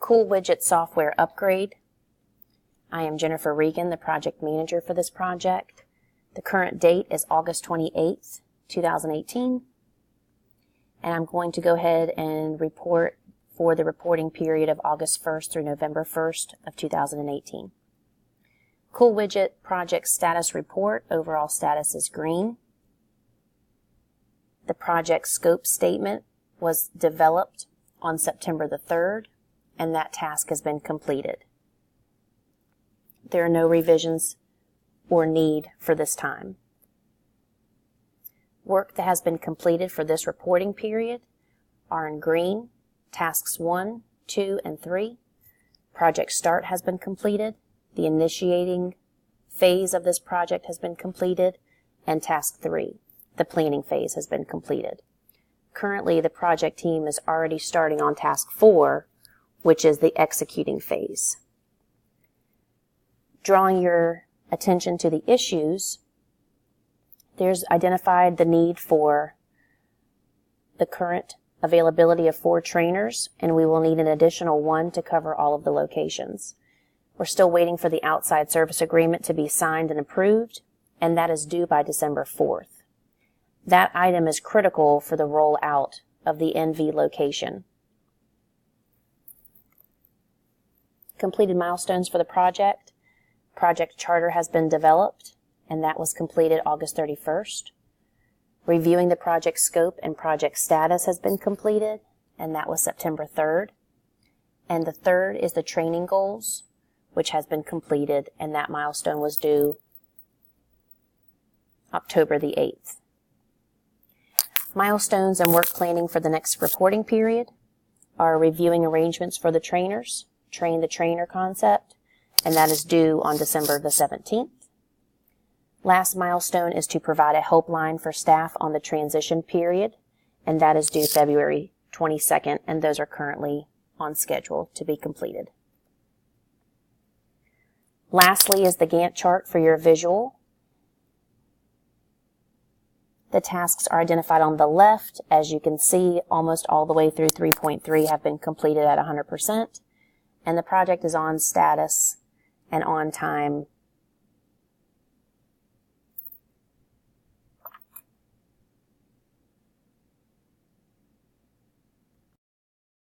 Cool Widget software upgrade. I am JRegan, the project manager for this project. The current date is August 28th, 2018. And I'm going to go ahead and report for the reporting period of August 1st through November 1st of 2018. Cool Widget project status report. Overall status is green. The project scope statement was developed on September the 3rd, and that task has been completed. There are no revisions or need for this time. Work that has been completed for this reporting period are in green. Tasks 1, 2, and 3. Project start has been completed. The initiating phase of this project has been completed. And task 3, the planning phase, has been completed. Currently, the project team is already starting on task 4, which is the executing phase. Drawing your attention to the issues, there's identified the need for the current availability of 4 trainers, and we will need an additional 1 to cover all of the locations. We're still waiting for the outside service agreement to be signed and approved, and that is due by December 4th. That item is critical for the rollout of the NV location. Completed milestones for the project. Project charter has been developed, and that was completed August 31st. Reviewing the project scope and project status has been completed, and that was September 3rd. And the third is the training goals, which has been completed, and that milestone was due October the 8th. Milestones and work planning for the next reporting period are reviewing arrangements for the trainers, train the trainer concept, and that is due on December the 17th. Last milestone is to provide a helpline for staff on the transition period, and that is due February 22nd, and those are currently on schedule to be completed. Lastly is the Gantt chart for your visual. The tasks are identified on the left. As you can see, almost all the way through 3.3 have been completed at 100%, and the project is on status and on time